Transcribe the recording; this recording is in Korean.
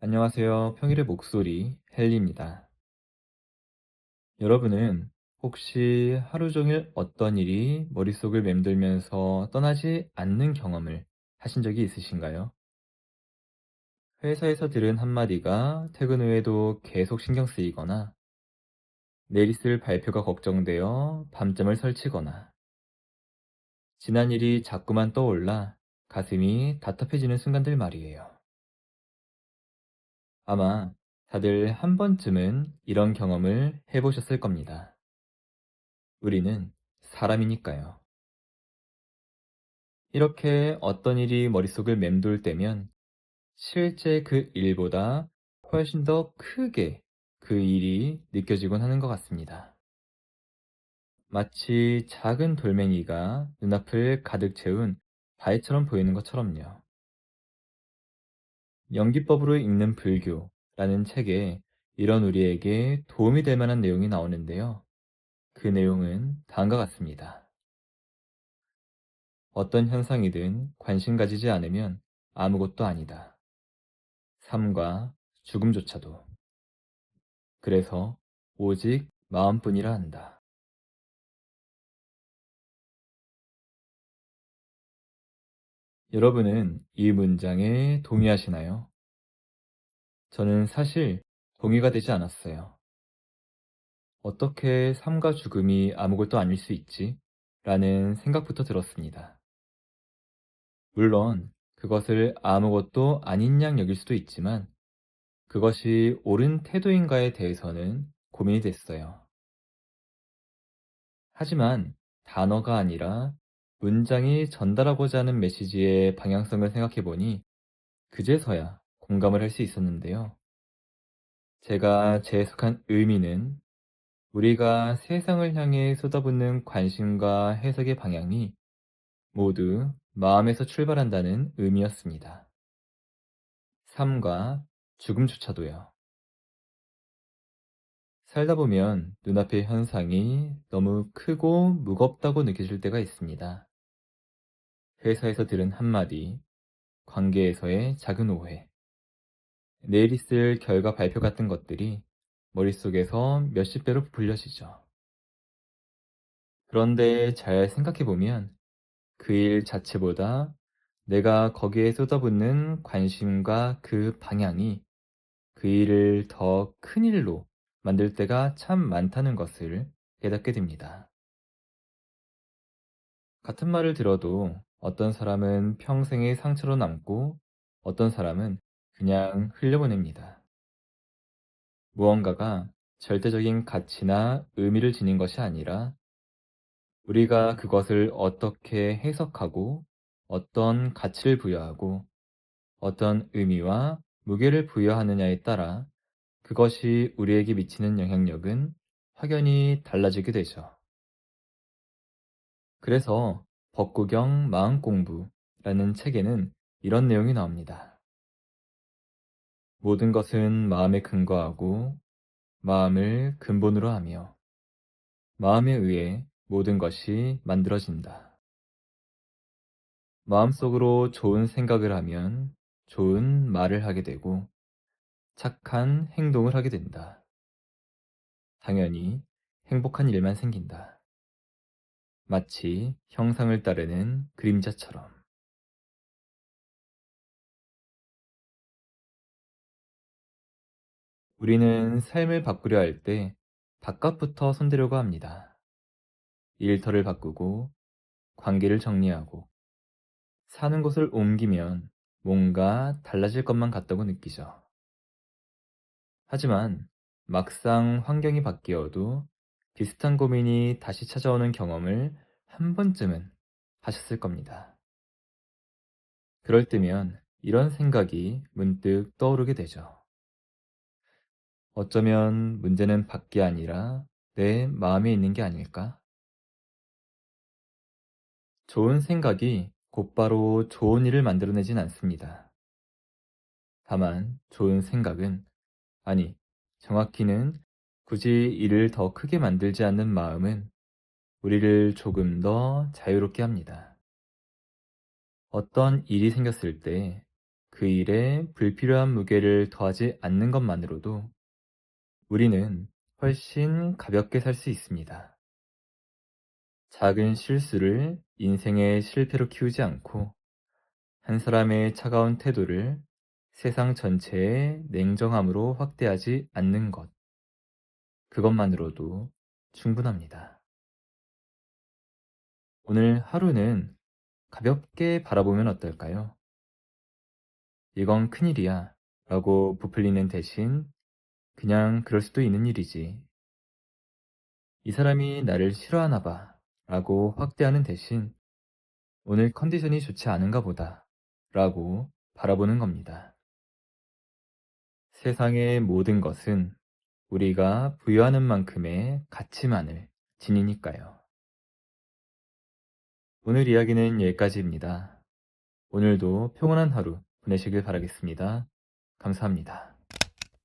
안녕하세요. 평일의 목소리 헨리입니다. 여러분은 혹시 하루 종일 어떤 일이 머릿속을 맴돌면서 떠나지 않는 경험을 하신 적이 있으신가요? 회사에서 들은 한마디가 퇴근 후에도 계속 신경 쓰이거나 내일 있을 발표가 걱정되어 밤잠을 설치거나 지난 일이 자꾸만 떠올라 가슴이 답답해지는 순간들 말이에요. 아마 다들 한 번쯤은 이런 경험을 해보셨을 겁니다. 우리는 사람이니까요. 이렇게 어떤 일이 머릿속을 맴돌 때면 실제 그 일보다 훨씬 더 크게 그 일이 느껴지곤 하는 것 같습니다. 마치 작은 돌멩이가 눈앞을 가득 채운 바위처럼 보이는 것처럼요. 연기법으로 읽는 불교라는 책에 이런 우리에게 도움이 될 만한 내용이 나오는데요. 그 내용은 다음과 같습니다. 어떤 현상이든 관심 가지지 않으면 아무것도 아니다. 삶과 죽음조차도. 그래서 오직 마음뿐이라 한다. 여러분은 이 문장에 동의하시나요? 저는 사실 동의가 되지 않았어요. 어떻게 삶과 죽음이 아무것도 아닐 수 있지? 라는 생각부터 들었습니다. 물론 그것을 아무것도 아닌 양 여길 수도 있지만 그것이 옳은 태도인가에 대해서는 고민이 됐어요. 하지만 단어가 아니라 문장이 전달하고자 하는 메시지의 방향성을 생각해 보니 그제서야 공감을 할 수 있었는데요. 제가 재해석한 의미는 우리가 세상을 향해 쏟아붓는 관심과 해석의 방향이 모두 마음에서 출발한다는 의미였습니다. 삶과 죽음조차도요. 살다 보면 눈앞의 현상이 너무 크고 무겁다고 느껴질 때가 있습니다. 회사에서 들은 한마디, 관계에서의 작은 오해, 내일 있을 결과 발표 같은 것들이 머릿속에서 몇십 배로 불려지죠. 그런데 잘 생각해보면 그 일 자체보다 내가 거기에 쏟아붓는 관심과 그 방향이 그 일을 더 큰 일로 만들 때가 참 많다는 것을 깨닫게 됩니다. 같은 말을 들어도 어떤 사람은 평생의 상처로 남고 어떤 사람은 그냥 흘려보냅니다. 무언가가 절대적인 가치나 의미를 지닌 것이 아니라 우리가 그것을 어떻게 해석하고 어떤 가치를 부여하고 어떤 의미와 무게를 부여하느냐에 따라 그것이 우리에게 미치는 영향력은 확연히 달라지게 되죠. 그래서 법구경 마음공부라는 책에는 이런 내용이 나옵니다. 모든 것은 마음에 근거하고 마음을 근본으로 하며 마음에 의해 모든 것이 만들어진다. 마음속으로 좋은 생각을 하면 좋은 말을 하게 되고 착한 행동을 하게 된다. 당연히 행복한 일만 생긴다. 마치 형상을 따르는 그림자처럼. 우리는 삶을 바꾸려 할 때 바깥부터 손대려고 합니다. 일터를 바꾸고 관계를 정리하고 사는 곳을 옮기면 뭔가 달라질 것만 같다고 느끼죠. 하지만 막상 환경이 바뀌어도 비슷한 고민이 다시 찾아오는 경험을 한 번쯤은 하셨을 겁니다. 그럴 때면 이런 생각이 문득 떠오르게 되죠. 어쩌면 문제는 밖이 아니라 내 마음에 있는 게 아닐까? 좋은 생각이 곧바로 좋은 일을 만들어내진 않습니다. 다만 좋은 생각은, 아니, 정확히는 굳이 일을 더 크게 만들지 않는 마음은 우리를 조금 더 자유롭게 합니다. 어떤 일이 생겼을 때 그 일에 불필요한 무게를 더하지 않는 것만으로도 우리는 훨씬 가볍게 살 수 있습니다. 작은 실수를 인생의 실패로 키우지 않고 한 사람의 차가운 태도를 세상 전체의 냉정함으로 확대하지 않는 것, 그것만으로도 충분합니다. 오늘 하루는 가볍게 바라보면 어떨까요? 이건 큰일이야 라고 부풀리는 대신 그냥 그럴 수도 있는 일이지. 이 사람이 나를 싫어하나 봐 라고 확대하는 대신 오늘 컨디션이 좋지 않은가 보다 라고 바라보는 겁니다. 세상의 모든 것은 우리가 부여하는 만큼의 가치만을 지니니까요. 오늘 이야기는 여기까지입니다. 오늘도 평온한 하루 보내시길 바라겠습니다. 감사합니다.